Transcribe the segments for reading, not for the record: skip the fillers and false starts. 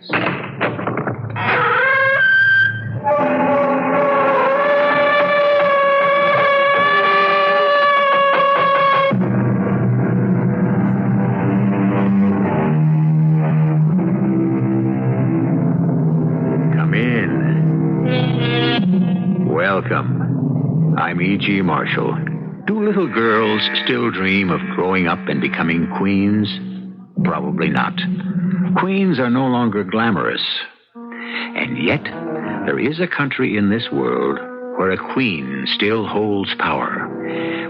Come in. Welcome. I'm E.G. Marshall. Do little girls still dream of growing up and becoming queens? Probably not. Queens are no longer glamorous. And yet, there is a country in this world where a queen still holds power,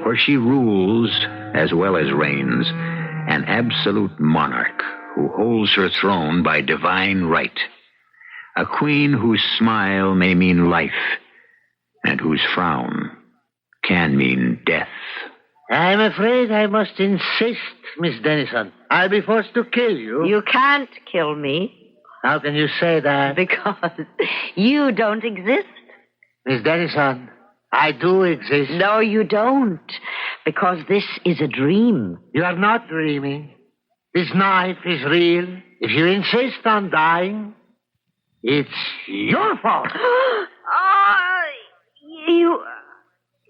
where she rules as well as reigns, an absolute monarch who holds her throne by divine right. A queen whose smile may mean life, and whose frown can mean death. I'm afraid I must insist, Miss Dennison. I'll be forced to kill you. You can't kill me. How can you say that? Because you don't exist. Miss Dennison, I do exist. No, you don't. Because this is a dream. You are not dreaming. This knife is real. If you insist on dying, it's your fault.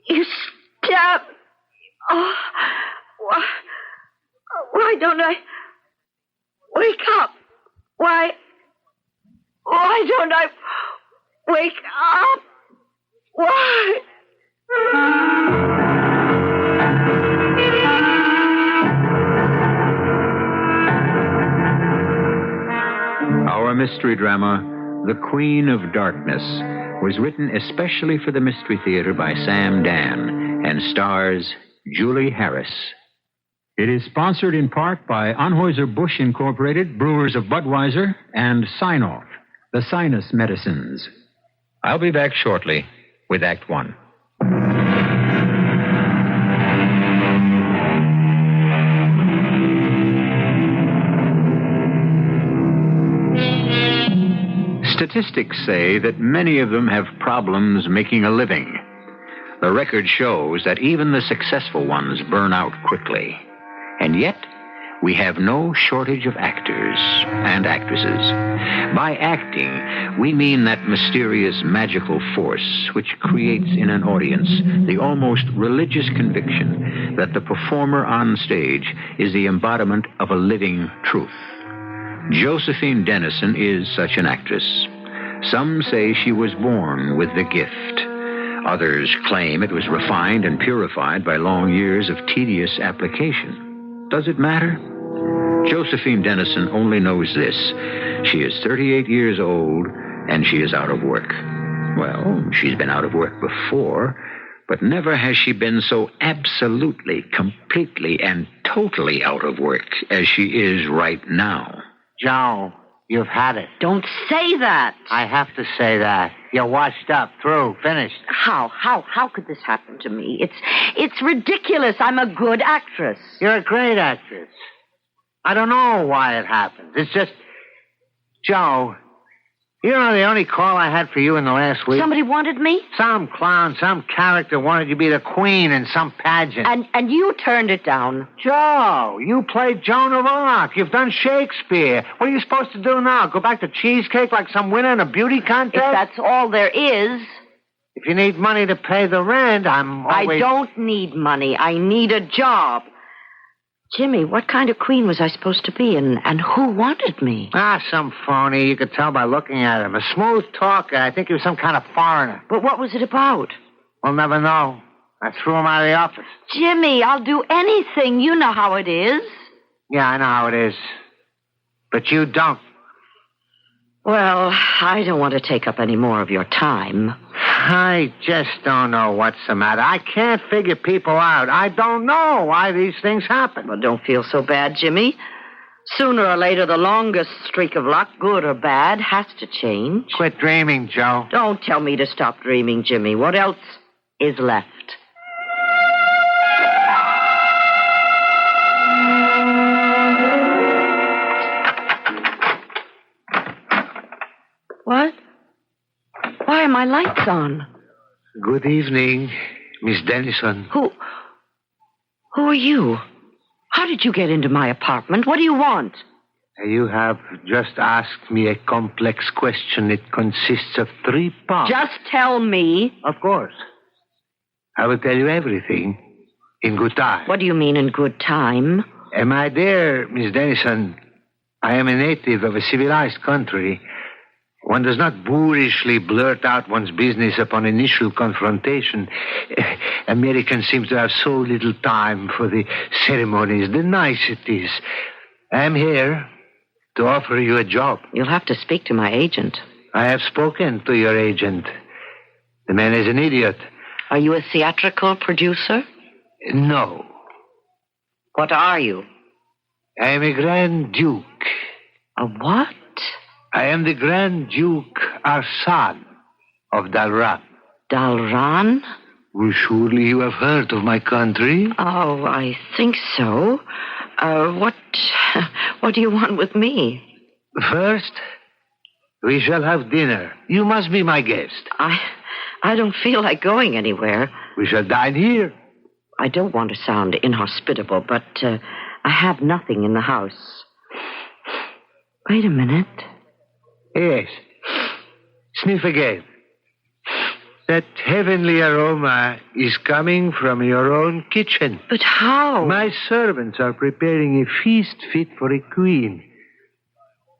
You stabbed. Oh, why don't I wake up? Why don't I wake up? Why? Our mystery drama, The Queen of Darkness, was written especially for the Mystery Theater by Sam Dan and stars Julie Harris. It is sponsored in part by Anheuser-Busch Incorporated, Brewers of Budweiser, and Sign-Off, the sinus medicines. I'll be back shortly with Act One. Statistics say that many of them have problems making a living. The record shows that even the successful ones burn out quickly. And yet, we have no shortage of actors and actresses. By acting, we mean that mysterious magical force which creates in an audience the almost religious conviction that the performer on stage is the embodiment of a living truth. Josephine Dennison is such an actress. Some say she was born with the gift. Others claim it was refined and purified by long years of tedious application. Does it matter? Josephine Dennison only knows this. She is 38 years old, and she is out of work. Well, she's been out of work before, but never has she been so absolutely, completely, and totally out of work as she is right now. Joe, you've had it. Don't say that. I have to say that. You're washed up, through, finished. How could this happen to me? It's ridiculous. I'm a good actress. You're a great actress. I don't know why it happened. It's just... Joe, you know the only call I had for you in the last week? Somebody wanted me? Some clown, some character wanted you to be the queen in some pageant. And you turned it down. Joe, you played Joan of Arc. You've done Shakespeare. What are you supposed to do now? Go back to cheesecake like some winner in a beauty contest? If that's all there is. If you need money to pay the rent, I'm always... I don't need money. I need a job. Jimmy, what kind of queen was I supposed to be, and who wanted me? Some phony. You could tell by looking at him. A smooth talker. I think he was some kind of foreigner. But what was it about? We'll never know. I threw him out of the office. Jimmy, I'll do anything. You know how it is. Yeah, I know how it is. But you don't. Well, I don't want to take up any more of your time. I just don't know what's the matter. I can't figure people out. I don't know why these things happen. Well, don't feel so bad, Jimmy. Sooner or later, the longest streak of luck, good or bad, has to change. Quit dreaming, Joe. Don't tell me to stop dreaming, Jimmy. What else is left? What? Why are my lights on? Good evening, Miss Dennison. Who are you? How did you get into my apartment? What do you want? You have just asked me a complex question. It consists of 3 parts. Just tell me. Of course. I will tell you everything in good time. What do you mean in good time? My dear Miss Dennison, I am a native of a civilized country. One does not boorishly blurt out one's business upon initial confrontation. Americans seem to have so little time for the ceremonies, the niceties. I am here to offer you a job. You'll have to speak to my agent. I have spoken to your agent. The man is an idiot. Are you a theatrical producer? No. What are you? I am a Grand Duke. A what? I am the Grand Duke Arsan of Dalaran. Dalaran? Well, surely you have heard of my country. Oh, I think so. What do you want with me? First, we shall have dinner. You must be my guest. I don't feel like going anywhere. We shall dine here. I don't want to sound inhospitable, but I have nothing in the house. Wait a minute. Yes. Sniff again. That heavenly aroma is coming from your own kitchen. But how? My servants are preparing a feast fit for a queen.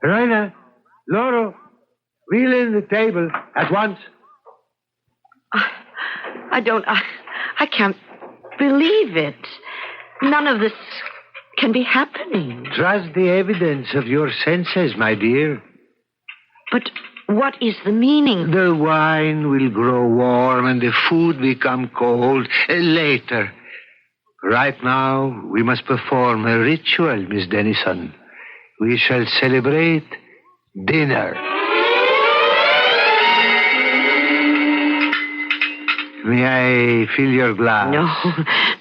Raina, Loro, wheel in the table at once. I can't believe it. None of this can be happening. Trust the evidence of your senses, my dear. But what is the meaning? The wine will grow warm and the food become cold later. Right now, we must perform a ritual, Miss Dennison. We shall celebrate dinner. May I fill your glass?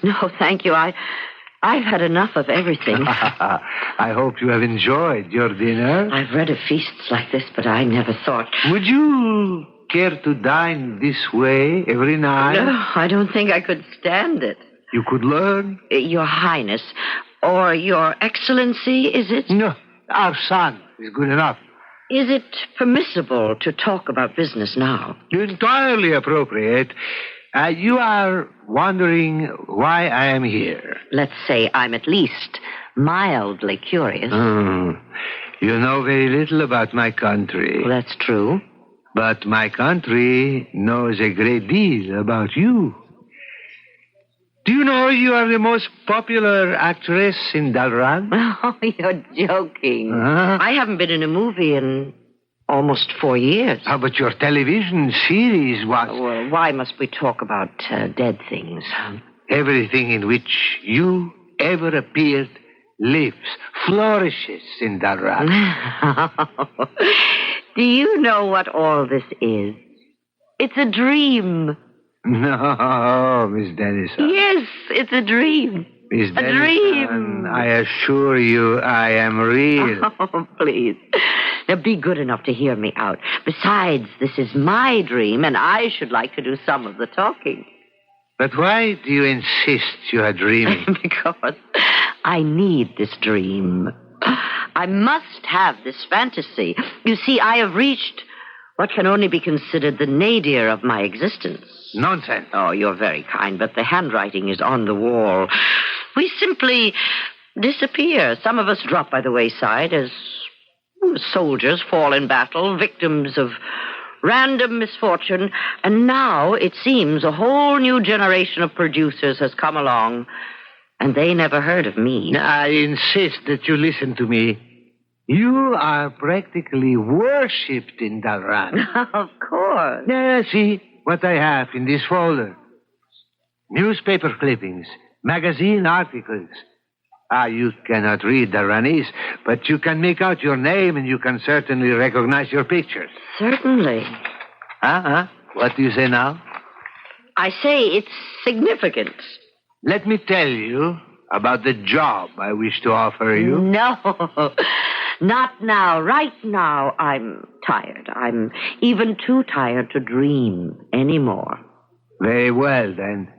No, thank you. I've had enough of everything. I hope you have enjoyed your dinner. I've read of feasts like this, but I never thought... Would you care to dine this way every night? No, I don't think I could stand it. You could learn. Your Highness, or Your Excellency, is it? No, our son is good enough. Is it permissible to talk about business now? Entirely appropriate. You are wondering why I am here. Let's say I'm at least mildly curious. You know very little about my country. Well, that's true. But my country knows a great deal about you. Do you know you are the most popular actress in Dalaran? Oh, you're joking. I haven't been in a movie in almost 4 years. How about your television series was... Well, why must we talk about dead things? Everything in which you ever appeared lives, flourishes in Dalaran. Do you know what all this is? It's a dream. No, Miss Dennison. Yes, it's a dream. Miss Dennison, a dream. I assure you I am real. Oh, please. Now, be good enough to hear me out. Besides, this is my dream, and I should like to do some of the talking. But why do you insist you are dreaming? Because I need this dream. I must have this fantasy. You see, I have reached what can only be considered the nadir of my existence. Nonsense. Oh, you're very kind, but the handwriting is on the wall. We simply disappear. Some of us drop by the wayside as soldiers fall in battle, victims of random misfortune. And now, it seems, a whole new generation of producers has come along, and they never heard of me. I insist that you listen to me. You are practically worshipped in Dalaran. Of course. Yeah, see what I have in this folder. Newspaper clippings, magazine articles. You cannot read Dalaranese, but you can make out your name and you can certainly recognize your pictures. Certainly. What do you say now? I say it's significant. Let me tell you about the job I wish to offer you. No, not now. Right now, I'm tired. I'm even too tired to dream anymore. Very well, then.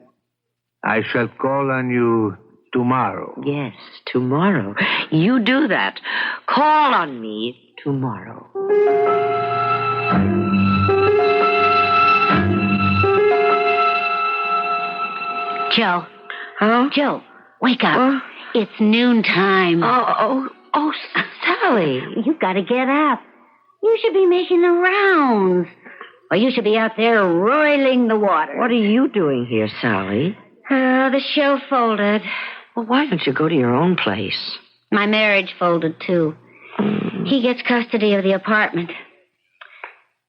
I shall call on you tomorrow. Yes, tomorrow. You do that. Call on me tomorrow. Joe. Huh? Joe, wake up. It's noontime. Oh, Sally. You've got to get up. You should be making the rounds. Or you should be out there roiling the water. What are you doing here, Sally? The show folded. Well, why don't you go to your own place? My marriage folded, too. He gets custody of the apartment.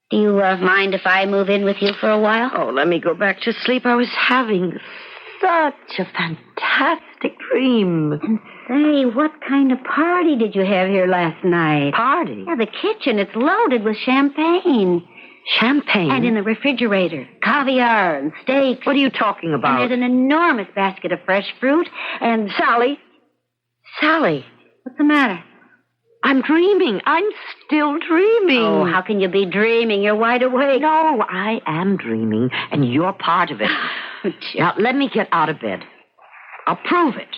Do you mind if I move in with you for a while? Oh, let me go back to sleep. I was having such a fantastic dream. And say, what kind of party did you have here last night? Party? Yeah, the kitchen. It's loaded with champagne. Champagne? And in the refrigerator, caviar and steaks. What are you talking about? And there's an enormous basket of fresh fruit and... Sally. What's the matter? I'm dreaming. I'm still dreaming. Oh, how can you be dreaming? You're wide awake. No, I am dreaming, and you're part of it. Now, let me get out of bed. I'll prove it.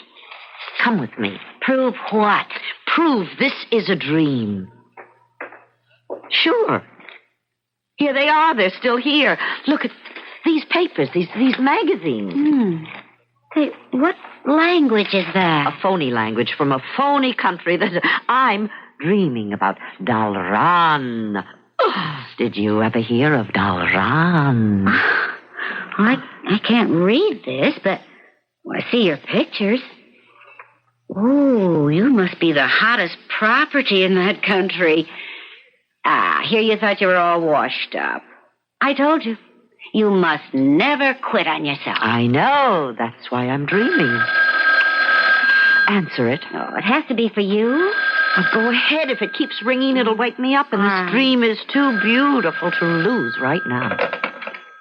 Come with me. Prove what? Prove this is a dream. Sure. Here they are. They're still here. Look at these papers, these magazines. Hey, what language is that? A phony language from a phony country that I'm dreaming about. Dalaran. Did you ever hear of Dalaran? I can't read this, but I see your pictures. Oh, you must be the hottest property in that country. Here you thought you were all washed up. I told you. You must never quit on yourself. I know. That's why I'm dreaming. Answer it. Oh, it has to be for you. Well, go ahead. If it keeps ringing, it'll wake me up, and this dream is too beautiful to lose right now.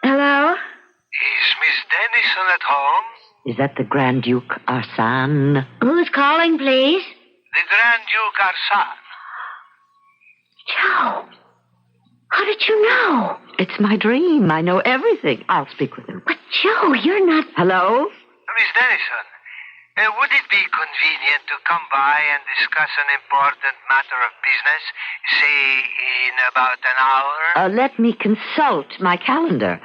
Hello? Is Miss Dennison at home? Is that the Grand Duke Arsène? Who's calling, please? The Grand Duke Arsène. Joe, how did you know? It's my dream. I know everything. I'll speak with him. But, Joe, you're not... Hello? Miss Dennison, would it be convenient to come by and discuss an important matter of business, say, in about an hour? Let me consult my calendar.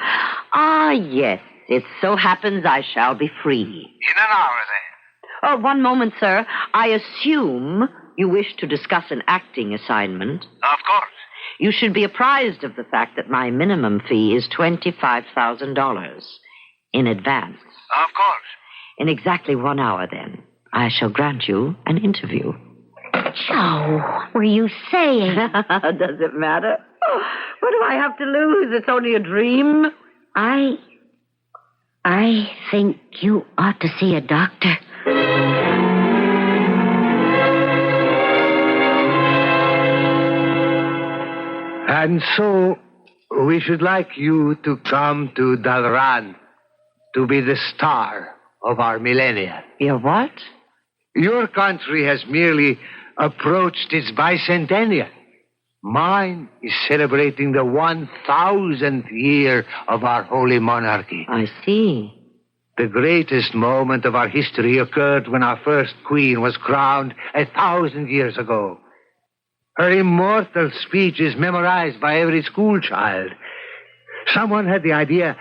Yes. It so happens I shall be free. In an hour, then. Oh, one moment, sir. I assume you wish to discuss an acting assignment. Of course. You should be apprised of the fact that my minimum fee is $25,000 in advance. Of course. In exactly 1 hour, then, I shall grant you an interview. Joe, were you saying? Does it matter? What do I have to lose? It's only a dream. I think you ought to see a doctor. And so, we should like you to come to Dalaran to be the star of our millennium. Your what? Your country has merely approached its bicentennial. Mine is celebrating the 1,000th year of our holy monarchy. I see. The greatest moment of our history occurred when our first queen was crowned 1,000 years ago. Her immortal speech is memorized by every schoolchild. Someone had the idea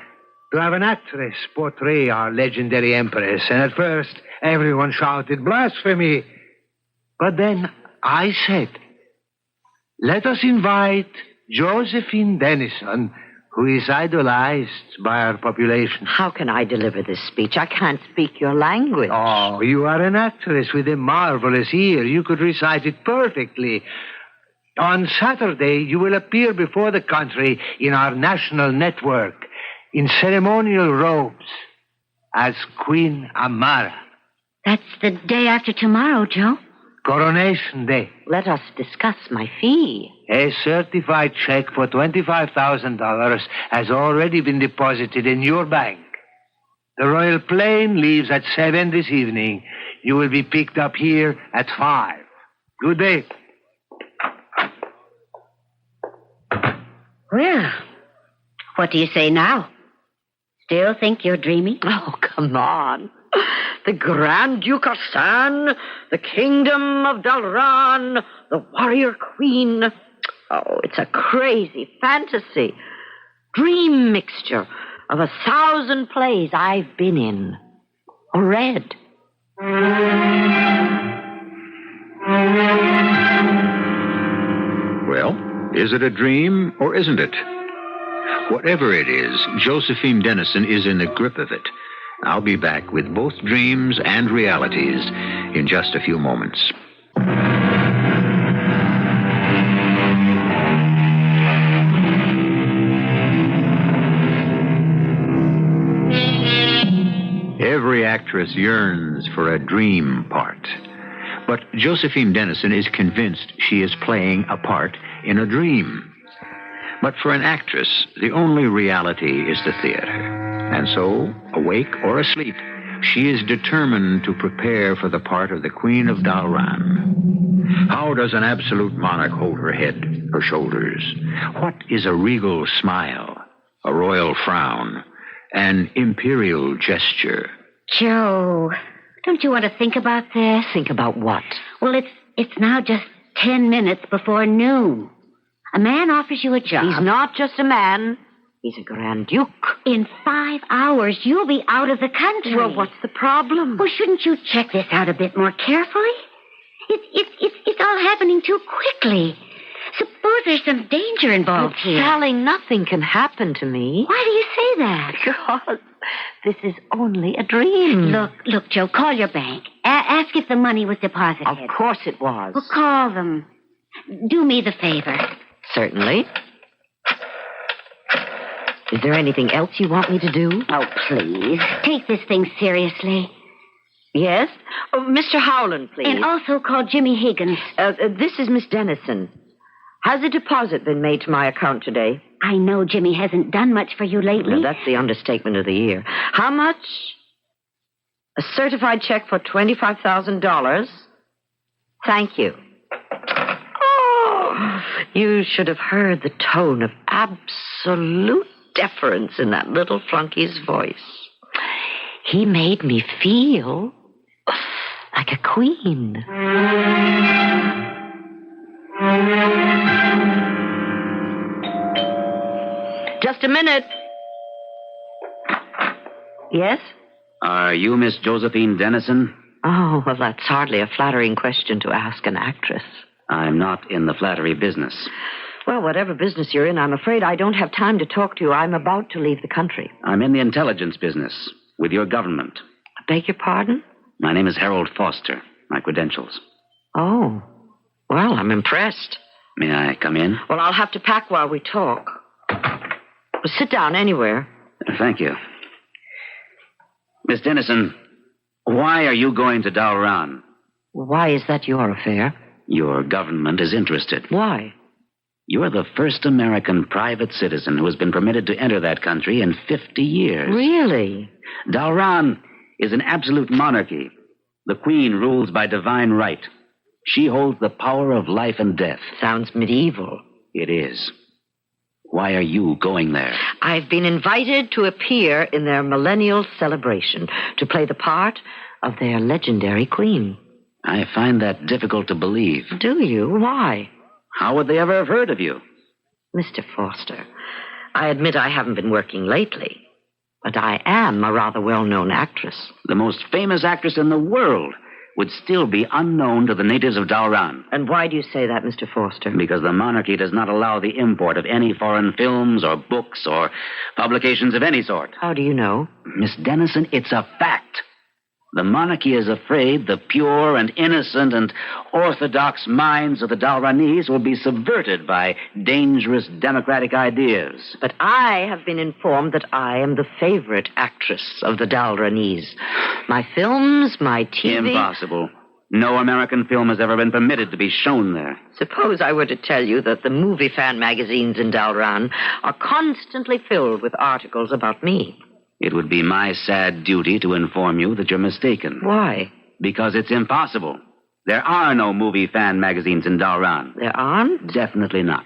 to have an actress portray our legendary empress, and at first everyone shouted blasphemy. But then I said, let us invite Josephine Dennison, who is idolized by our population. How can I deliver this speech? I can't speak your language. Oh, you are an actress with a marvelous ear. You could recite it perfectly. On Saturday, you will appear before the country in our national network in ceremonial robes as Queen Amara. That's the day after tomorrow, Joe. Coronation Day. Let us discuss my fee. A certified check for $25,000 has already been deposited in your bank. The royal plane leaves at 7 this evening. You will be picked up here at 5. Good day. Well, what do you say now? Still think you're dreaming? Oh, come on. The Grand Duke Hassan, the Kingdom of Dalaran, the Warrior Queen. Oh, it's a crazy fantasy. Dream mixture of 1,000 plays I've been in or read. Well, is it a dream or isn't it? Whatever it is, Josephine Dennison is in the grip of it. I'll be back with both dreams and realities in just a few moments. Every actress yearns for a dream part. But Josephine Dennison is convinced she is playing a part in a dream. But for an actress, the only reality is the theater. And so, awake or asleep, she is determined to prepare for the part of the Queen of Dalaran. How does an absolute monarch hold her head, her shoulders? What is a regal smile, a royal frown, an imperial gesture? Joe, don't you want to think about this? Think about what? Well, it's now just 10 minutes before noon. A man offers you a job. He's not just a man. He's a Grand Duke. In 5 hours, you'll be out of the country. Well, what's the problem? Well, shouldn't you check this out a bit more carefully? It's all happening too quickly. Suppose there's some danger involved here. Sally, nothing can happen to me. Why do you say that? Because this is only a dream. Look, Joe, call your bank. Ask if the money was deposited. Of course it was. Well, call them. Do me the favor. Certainly. Is there anything else you want me to do? Oh, please. Take this thing seriously. Yes? Oh, Mr. Howland, please. And also call Jimmy Higgins. This is Miss Dennison. Has a deposit been made to my account today? I know Jimmy hasn't done much for you lately. Now, that's the understatement of the year. How much? A certified check for $25,000? Thank you. Oh, you should have heard the tone of absolute deference in that little flunkey's voice. He made me feel like a queen. Just a minute. Yes? Are you Miss Josephine Dennison? Oh, well, that's hardly a flattering question to ask an actress. I'm not in the flattery business. Well, whatever business you're in, I'm afraid I don't have time to talk to you. I'm about to leave the country. I'm in the intelligence business with your government. I beg your pardon? My name is Harold Foster. My credentials. Oh, well, I'm impressed. May I come in? Well, I'll have to pack while we talk. Well, sit down anywhere. Thank you. Miss Dennison, why are you going to Dalaran? Why is that your affair? Your government is interested. Why? You're the first American private citizen who has been permitted to enter that country in 50 years. Really? Dalaran is an absolute monarchy. The queen rules by divine right. She holds the power of life and death. Sounds medieval. It is. Why are you going there? I've been invited to appear in their millennial celebration, to play the part of their legendary queen. I find that difficult to believe. Do you? Why? How would they ever have heard of you? Mr. Foster, I admit I haven't been working lately, but I am a rather well-known actress. The most famous actress in the world would still be unknown to the natives of Dalaran. And why do you say that, Mr. Foster? Because the monarchy does not allow the import of any foreign films or books or publications of any sort. How do you know? Miss Dennison, it's a fact. The monarchy is afraid the pure and innocent and orthodox minds of the Dalaranese will be subverted by dangerous democratic ideas. But I have been informed that I am the favorite actress of the Dalaranese. My films, my TV... Impossible. No American film has ever been permitted to be shown there. Suppose I were to tell you that the movie fan magazines in Dalaran are constantly filled with articles about me. It would be my sad duty to inform you that you're mistaken. Why? Because it's impossible. There are no movie fan magazines in Dalaran. There aren't? Definitely not.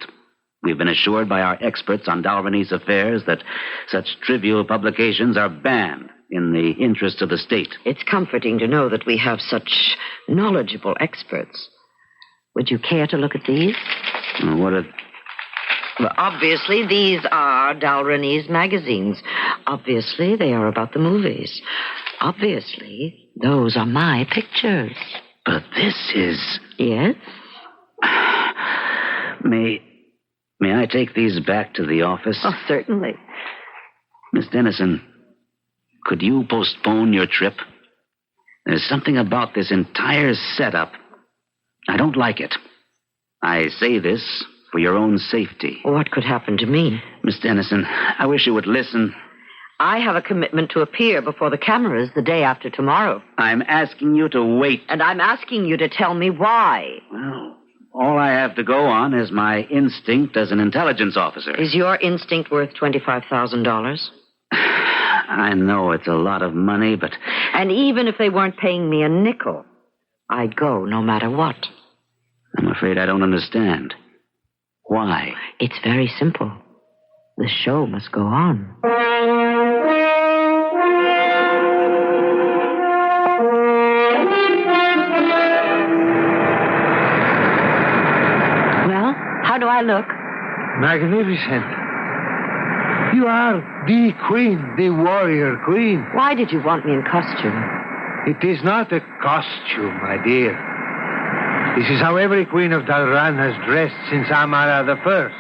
We've been assured by our experts on Dalaranese affairs that such trivial publications are banned. in the interest of the state. It's comforting to know that we have such knowledgeable experts. Would you care to look at these? What are... Well, obviously, these are Dalaranese magazines. Obviously, they are about the movies. Obviously, those are my pictures. But this is... Yes? May I take these back to the office? Oh, certainly. Miss Dennison, could you postpone your trip? There's something about this entire setup. I don't like it. I say this for your own safety. What could happen to me? Miss Dennison, I wish you would listen. I have a commitment to appear before the cameras the day after tomorrow. I'm asking you to wait. And I'm asking you to tell me why. Well, all I have to go on is my instinct as an intelligence officer. Is your instinct worth $25,000? I know it's a lot of money, but... And even if they weren't paying me a nickel, I'd go no matter what. I'm afraid I don't understand. Why? It's very simple. The show must go on. Well, how do I look? Magnificent. You are the queen, the warrior queen. Why did you want me in costume? It is not a costume, my dear. This is how every queen of Dalaran has dressed since Amara the First.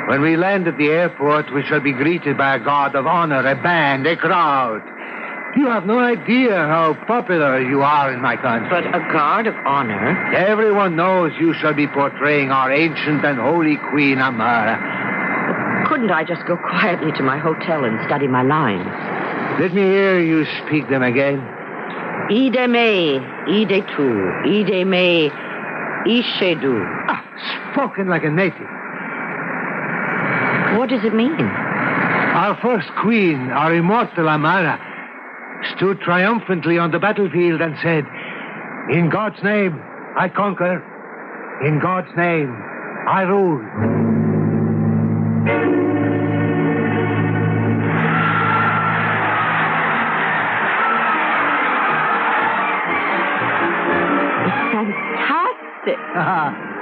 When we land at the airport, we shall be greeted by a guard of honor, a band, a crowd. You have no idea how popular you are in my country. But a guard of honor? Everyone knows you shall be portraying our ancient and holy queen, Amara. Couldn't I just go quietly to my hotel and study my lines? Let me hear you speak them again. Ide me, ide tu, ide me, ishedu. Spoken like a native. What does it mean? Our first queen, our immortal Amara, stood triumphantly on the battlefield and said, "In God's name, I conquer. In God's name, I rule." Fantastic.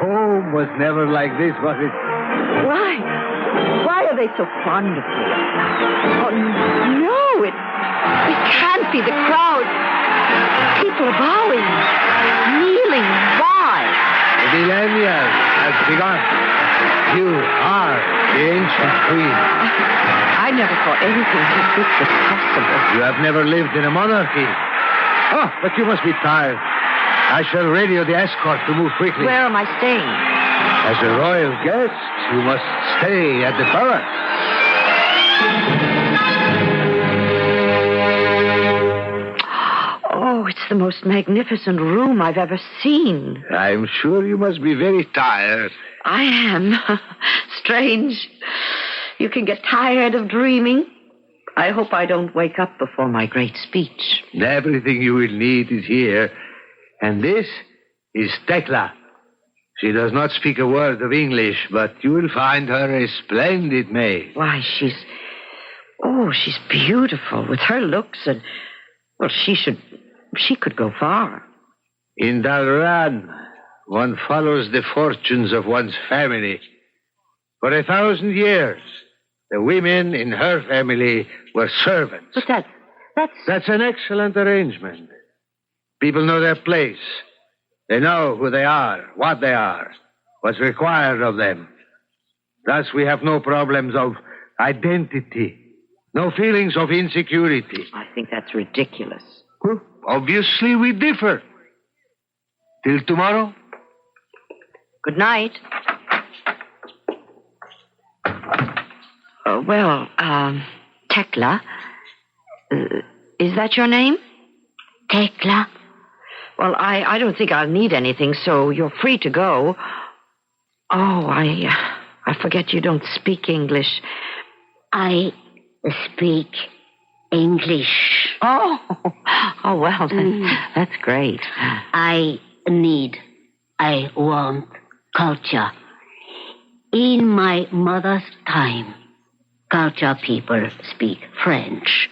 Home was never like this, was it? Why? Why are they so fond of me? Oh, no, it can't be the crowd. People are bowing, kneeling. Why? The millennia has begun. You are the ancient queen. I never thought anything like this was possible. You have never lived in a monarchy. Oh, but you must be tired. I shall radio the escort to move quickly. Where am I staying? As a royal guest, you must stay at the palace. Oh, it's the most magnificent room I've ever seen. I'm sure you must be very tired. I am. Strange. You can get tired of dreaming. I hope I don't wake up before my great speech. Everything you will need is here. And this is Tekla. She does not speak a word of English, but you will find her a splendid maid. Why, she's beautiful with her looks and, well, she could go far. In Dalaran, one follows the fortunes of one's family. For 1,000 years, the women in her family were servants. But That's an excellent arrangement. People know their place. They know who they are, what they are, what's required of them. Thus, we have no problems of identity, no feelings of insecurity. I think that's ridiculous. Well, obviously, we differ. Till tomorrow. Good night. Tekla. Is that your name? Tekla. Well, I don't think I'll need anything, so you're free to go. Oh, I forget you don't speak English. I speak English. Oh, well, that's great. I want culture. In my mother's time, culture people speak French.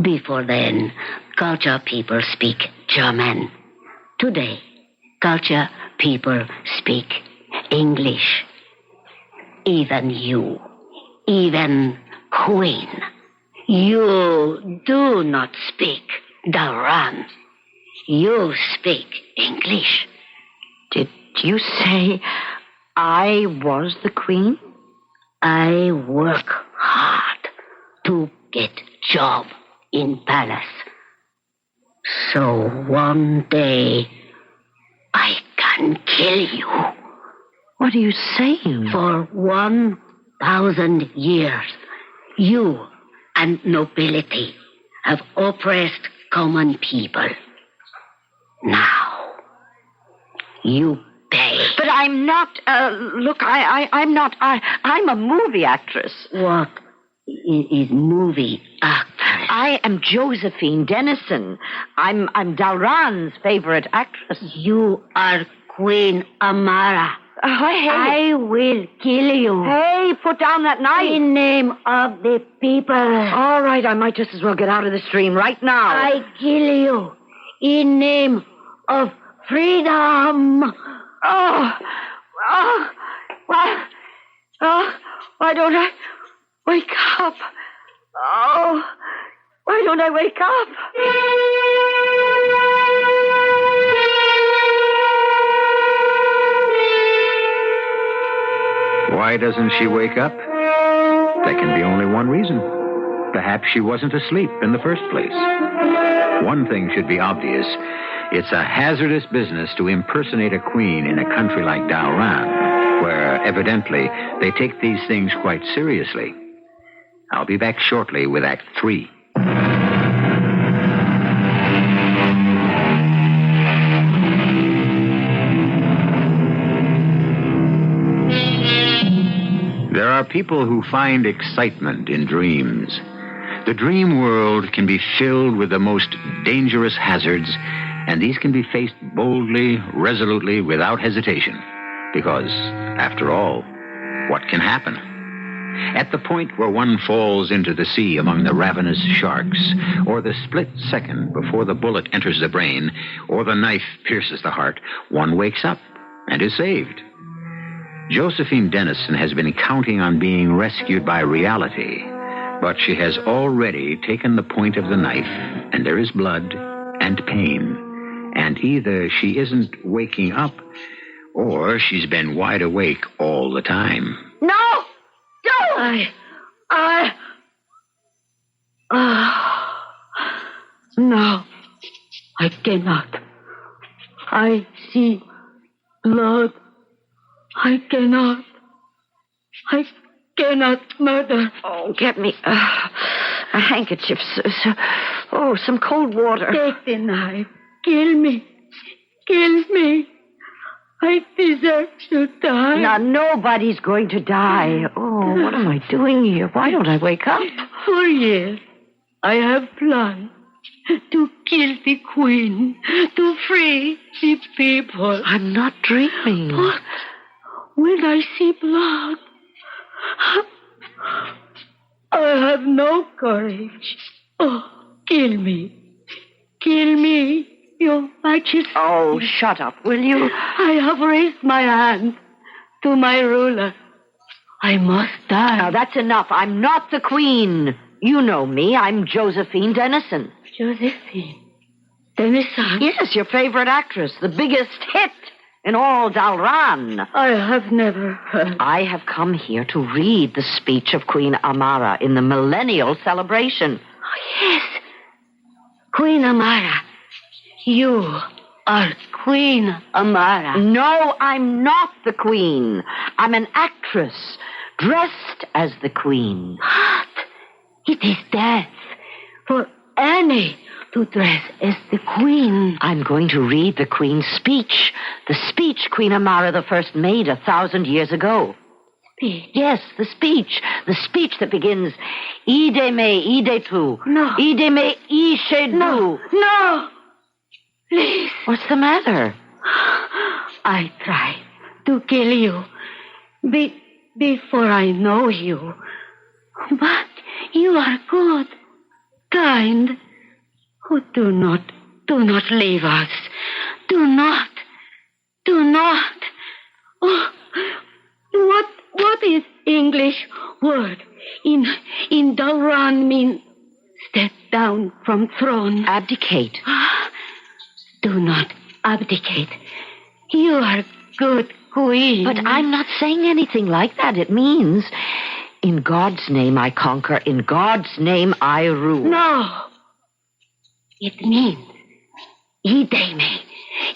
Before then, culture people speak German. Today, culture people speak English. Even you, even Queen, you do not speak Dalaran. You speak English. Did you say I was the queen? I work hard to get job in palace. So one day, I can kill you. What are you saying? For 1,000 years, you and nobility have oppressed common people. Now, you pay. But I'm not, look, I'm not, I'm a movie actress. What is movie actress? I am Josephine Dennison. I'm Dalaran's favorite actress. You are Queen Amara. Oh, hey. I will kill you. Hey, put down that knife. In name of the people. All right, I might just as well get out of the stream right now. I kill you in name of freedom. Why don't I wake up? Oh, why don't I wake up? Why doesn't she wake up? There can be only one reason. Perhaps she wasn't asleep in the first place. One thing should be obvious. It's a hazardous business to impersonate a queen in a country like Dalaran, where evidently they take these things quite seriously. I'll be back shortly with Act 3. There are people who find excitement in dreams. The dream world can be filled with the most dangerous hazards, and these can be faced boldly, resolutely, without hesitation. Because, after all, what can happen? At the point where one falls into the sea among the ravenous sharks, or the split second before the bullet enters the brain, or the knife pierces the heart, one wakes up and is saved. Josephine Dennison has been counting on being rescued by reality, but she has already taken the point of the knife, and there is blood and pain, and either she isn't waking up, or she's been wide awake all the time. No! Don't! No, I cannot. I see blood. I cannot murder. Oh, get me a handkerchief. Some cold water. Take the knife. Kill me. Kill me. I deserve to die. Now, nobody's going to die. Oh, what am I doing here? Why don't I wake up? For years, I have planned to kill the queen, to free the people. I'm not dreaming. But when I see blood, I have no courage. Oh, kill me. Kill me, Your Majesty. Oh, shut up, will you? I have raised my hand to my ruler. I must die. Now, that's enough. I'm not the queen. You know me. I'm Josephine Dennison. Josephine Dennison? Yes, your favorite actress. The biggest hit in all Dalaran. I have never heard. I have come here to read the speech of Queen Amara in the millennial celebration. Oh, yes. Queen Amara. You are Queen Amara. No, I'm not the queen. I'm an actress dressed as the queen. What? It is death for any to dress as the queen. I'm going to read the queen's speech. The speech Queen Amara the First made 1,000 years ago. Speech? Yes, the speech. The speech that begins, Ide me, ide tu. No. Ide me, ishe du. No. Please. What's the matter? I tried to kill you before I know you. But you are good. kind. Oh, do not leave us. Do not. Oh, what is English word in Dalaran mean step down from throne? Abdicate. Do not abdicate. You are good queen. But I'm not saying anything like that. It means, in God's name I conquer, in God's name I rule. No. It means, ide me,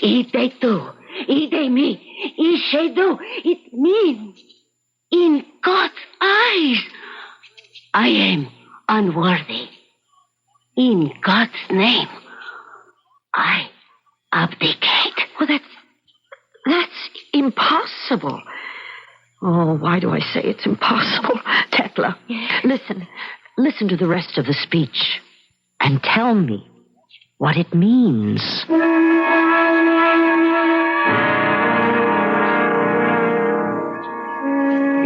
ide tu, ide me, ide do. It means, in God's eyes, I am unworthy. In God's name, I abdicate. Well, that's impossible. Oh, why do I say it's impossible? Tekla, listen to the rest of the speech and tell me what it means.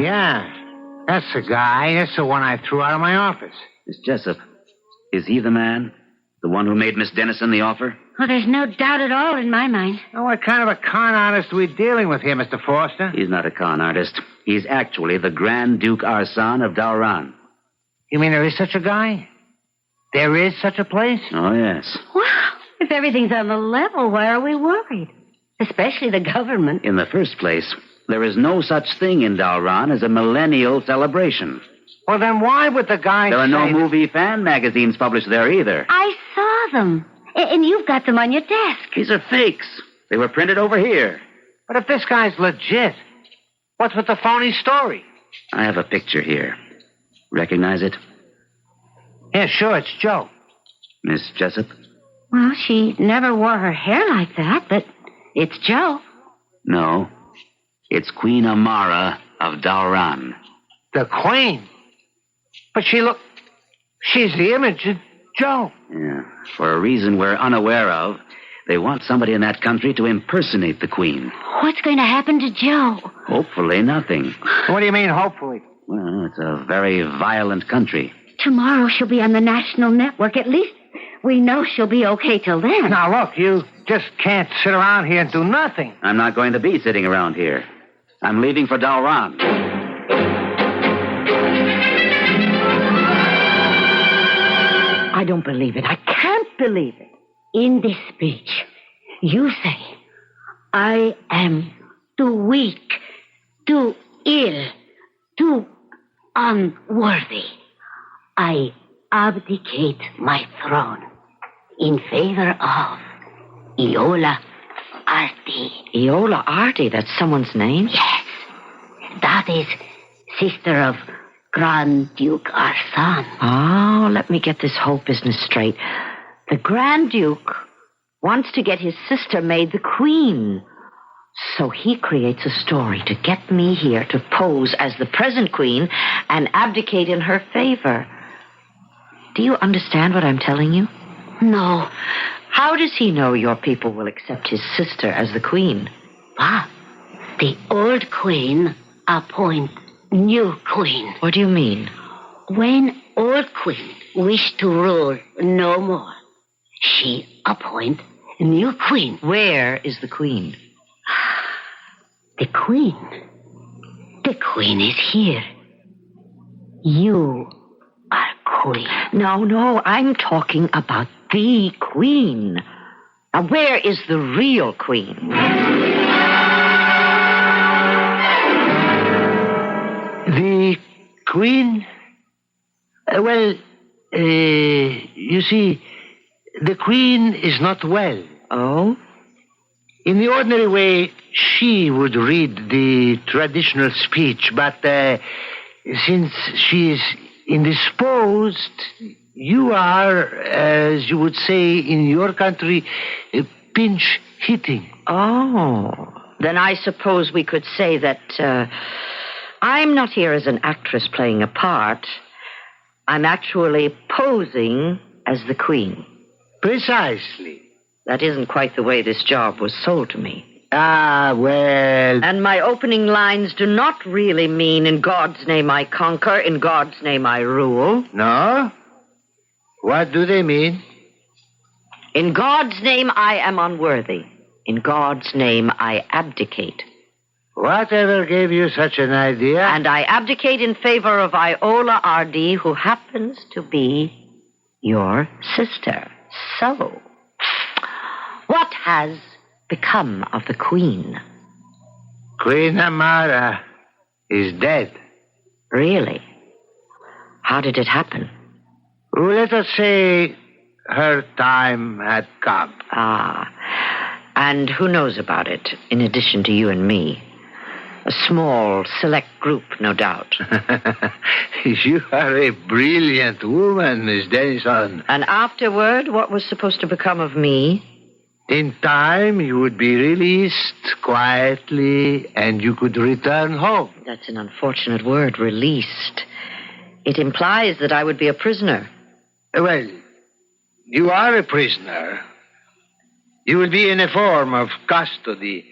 Yeah, that's the guy. That's the one I threw out of my office. Miss Jessup, is he the man? The one who made Miss Dennison the offer? Well, there's no doubt at all in my mind. Now, what kind of a con artist are we dealing with here, Mr. Foster? He's not a con artist. He's actually the Grand Duke Arsan of Dalaran. You mean there is such a guy? There is such a place? Oh, yes. Well, if everything's on the level, why are we worried? Especially the government. In the first place, there is no such thing in Dalaran as a millennial celebration. Well, then why would the guy There are no say movie fan magazines published there either. I saw them. And you've got them on your desk. These are fakes. They were printed over here. But if this guy's legit, what's with the phony story? I have a picture here. Recognize it? Yeah, sure, it's Joe. Miss Jessup? Well, she never wore her hair like that, but it's Joe. No. It's Queen Amara of Dalaran. The Queen? But she's the image of Joe. Yeah. For a reason we're unaware of, they want somebody in that country to impersonate the Queen. What's going to happen to Joe? Hopefully nothing. What do you mean, hopefully? Well, it's a very violent country. Tomorrow she'll be on the national network. At least we know she'll be okay till then. Now, look, you just can't sit around here and do nothing. I'm not going to be sitting around here. I'm leaving for Dalaran. I don't believe it. I can't believe it. In this speech, you say, I am too weak, too ill, too unworthy. I abdicate my throne in favor of Iola Arti. Iola Arti, that's someone's name? Yes, that is sister of Grand Duke Arsan. Oh, let me get this whole business straight. The Grand Duke wants to get his sister made the queen. So he creates a story to get me here to pose as the present queen and abdicate in her favor. Do you understand what I'm telling you? No. How does he know your people will accept his sister as the queen? The old queen appoints new queen. What do you mean? When old queen wish to rule no more, she appoint new queen. Where is the queen? The queen is here. You are queen. No, I'm talking about the queen. Now, where is the real queen? The Queen? You see, the Queen is not well. Oh? In the ordinary way, she would read the traditional speech, but since she is indisposed, you are, as you would say in your country, pinch hitting. Oh. Then I suppose we could say that I'm not here as an actress playing a part. I'm actually posing as the queen. Precisely. That isn't quite the way this job was sold to me. Ah, well... And my opening lines do not really mean, in God's name I conquer, in God's name I rule. No? What do they mean? In God's name, I am unworthy. In God's name, I abdicate. Whatever gave you such an idea? And I abdicate in favor of Iola R.D., who happens to be your sister. So, what has become of the Queen? Queen Amara is dead. Really? How did it happen? Let us say her time had come. Ah, and who knows about it, in addition to you and me? A small, select group, no doubt. You are a brilliant woman, Miss Dennison. And afterward, what was supposed to become of me? In time, you would be released quietly, and you could return home. That's an unfortunate word, released. It implies that I would be a prisoner. Well, you are a prisoner. You will be in a form of custody,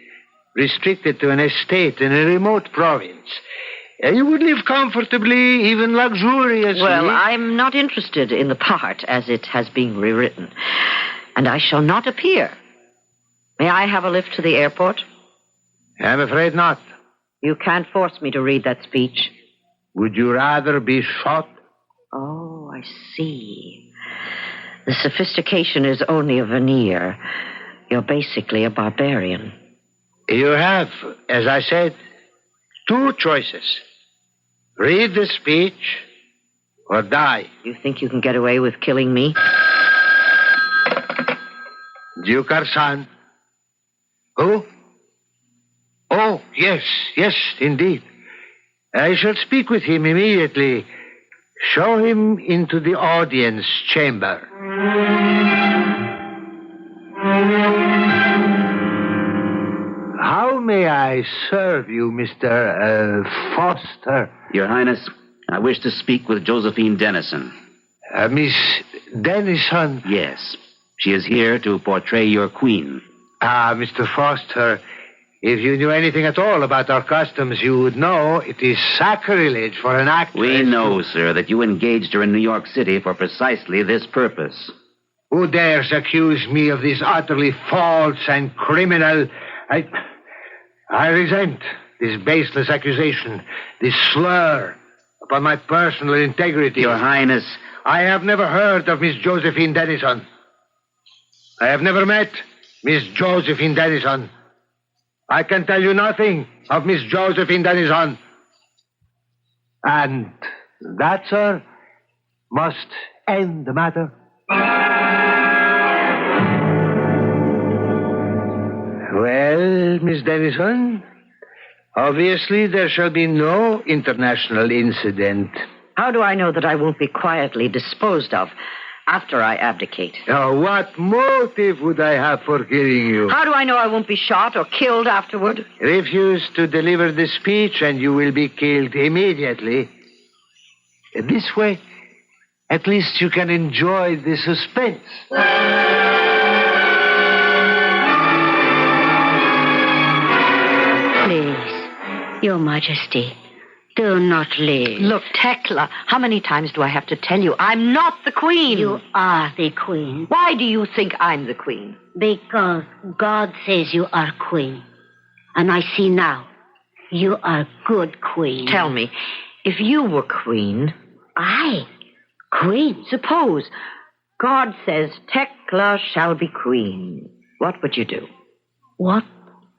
restricted to an estate in a remote province. You would live comfortably, even luxuriously. Well, I'm not interested in the part as it has been rewritten. And I shall not appear. May I have a lift to the airport? I'm afraid not. You can't force me to read that speech. Would you rather be shot? Oh, I see. The sophistication is only a veneer. You're basically a barbarian. You have, as I said, two choices. Read the speech or die. You think you can get away with killing me? Duke Arsan. Who? Oh, yes, indeed. I shall speak with him immediately. Show him into the audience chamber. How may I serve you, Mr. Foster? Your Highness, I wish to speak with Josephine Dennison. Miss Dennison? Yes. She is here to portray your queen. Mr. Foster, if you knew anything at all about our customs, you would know it is sacrilege for an actress. We know, sir, that you engaged her in New York City for precisely this purpose. Who dares accuse me of this utterly false and criminal... I resent this baseless accusation, this slur upon my personal integrity. Your Highness... I have never heard of Miss Josephine Dennison. I have never met Miss Josephine Dennison. I can tell you nothing of Miss Josephine Dennison. And that, sir, must end the matter. Well, Miss Dennison, obviously there shall be no international incident. How do I know that I won't be quietly disposed of after I abdicate? Now, what motive would I have for killing you? How do I know I won't be shot or killed afterward? Refuse to deliver the speech and you will be killed immediately. This way, at least you can enjoy the suspense. Please, Your Majesty, do not leave. Look, Tekla, how many times do I have to tell you? I'm not the queen. You are the queen. Why do you think I'm the queen? Because God says you are queen. And I see now, you are good queen. Tell me, if you were queen... I? Queen? Suppose God says Tekla shall be queen. What would you do? What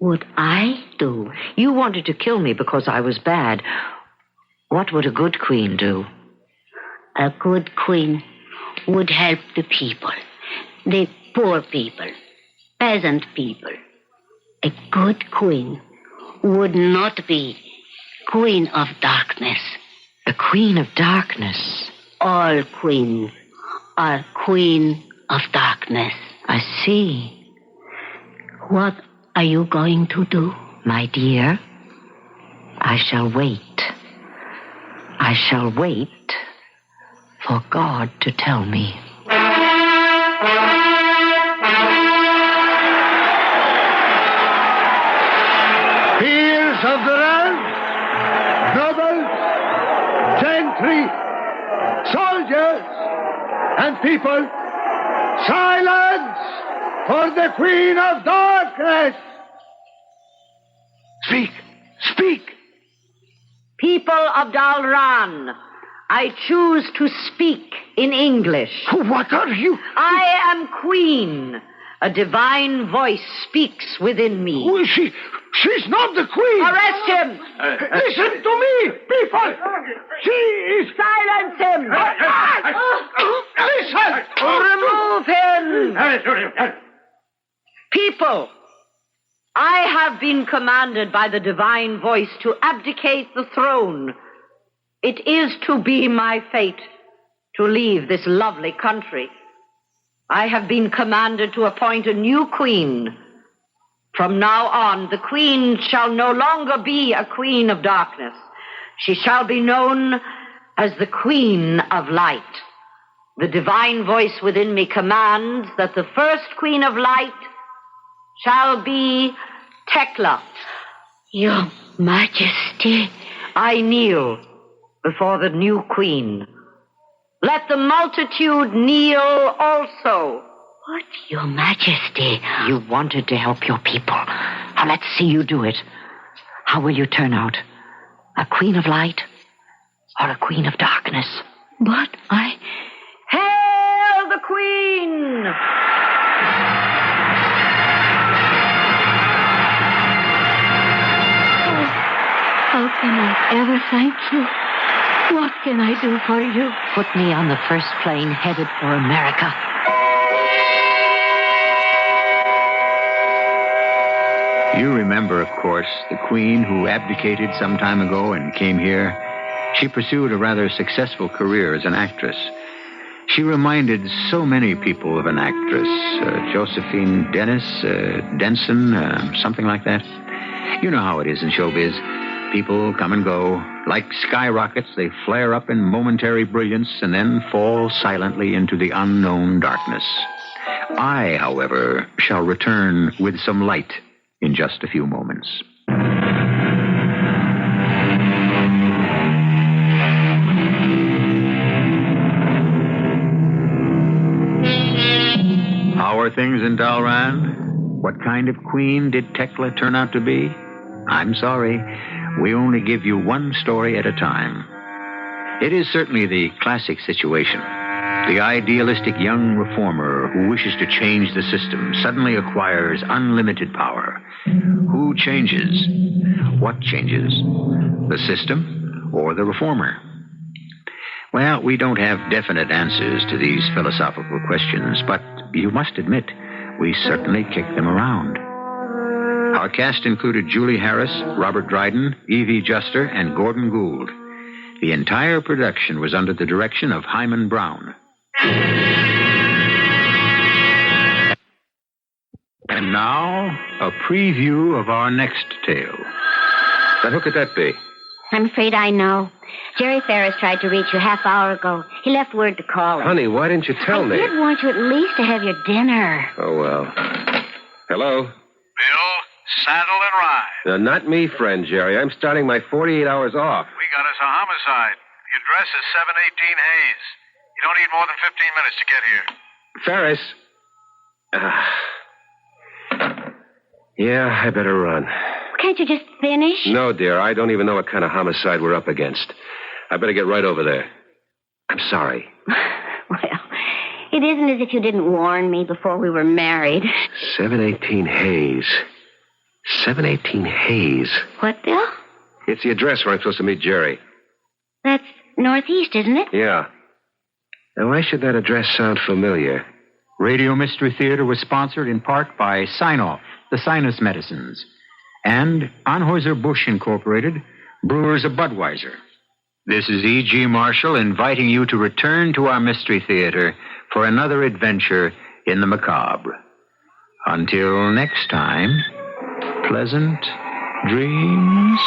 would I do? You wanted to kill me because I was bad. What would a good queen do? A good queen would help the people. The poor people. Peasant people. A good queen would not be queen of darkness. A queen of darkness? All queens are queen of darkness. I see. What are you going to do? My dear, I shall wait. I shall wait for God to tell me. Peers of the realm, nobles, gentry, soldiers, And people, silence for the Queen of Darkness! Speak! Speak! People of Dalaran, I choose to speak in English. What are you? I am Queen. A divine voice speaks within me. Who is she? She's not the Queen! Arrest him! Listen to me, people! She is... Silence him! Listen! Remove him! People, I have been commanded by the divine voice to abdicate the throne. It is to be my fate to leave this lovely country. I have been commanded to appoint a new queen. From now on, the queen shall no longer be a queen of darkness. She shall be known as the Queen of Light. The divine voice within me commands that the first Queen of Light shall be Tekla. Your Majesty. I kneel before the new queen. Let the multitude kneel also. What, Your Majesty? You wanted to help your people. Now let's see you do it. How will you turn out? A queen of light or a queen of darkness? But Hail the queen! How can I ever thank you? What can I do for you? Put me on the first plane headed for America. You remember, of course, the queen who abdicated some time ago and came here. She pursued a rather successful career as an actress. She reminded so many people of an actress, Josephine Denson, something like that. You know how it is in showbiz. People come and go. Like skyrockets, they flare up in momentary brilliance and then fall silently into the unknown darkness. I, however, shall return with some light in just a few moments. How are things in Dalaran? What kind of queen did Tekla turn out to be? I'm sorry. We only give you one story at a time. It is certainly the classic situation. The idealistic young reformer who wishes to change the system suddenly acquires unlimited power. Who changes? What changes? The system or the reformer? Well, we don't have definite answers to these philosophical questions, but you must admit, we certainly kicked them around. Our cast included Julie Harris, Robert Dryden, Evie Juster, and Gordon Gould. The entire production was under the direction of Hyman Brown. And now, a preview of our next tale. Now, who could that be? I'm afraid I know. Jerry Ferris tried to reach you half-hour ago. He left word to call him. Honey, why didn't you tell me? I did want you at least to have your dinner. Oh, well. Hello? Bill, saddle and ride. Not me, friend Jerry. I'm starting my 48 hours off. We got us a homicide. The address is 718 Hayes. You don't need more than 15 minutes to get here. Ferris. Yeah, I better run. Can't you just finish? No, dear. I don't even know what kind of homicide we're up against. I better get right over there. I'm sorry. Well, it isn't as if you didn't warn me before we were married. 718 Hayes. 718 Hayes. What, Bill? It's the address where I'm supposed to meet Jerry. That's northeast, isn't it? Yeah. Now, why should that address sound familiar? Radio Mystery Theater was sponsored in part by Sign-Off, the sinus medicines, and Anheuser-Busch Incorporated, brewers of Budweiser. This is E.G. Marshall inviting you to return to our Mystery Theater for another adventure in the macabre. Until next time, pleasant dreams.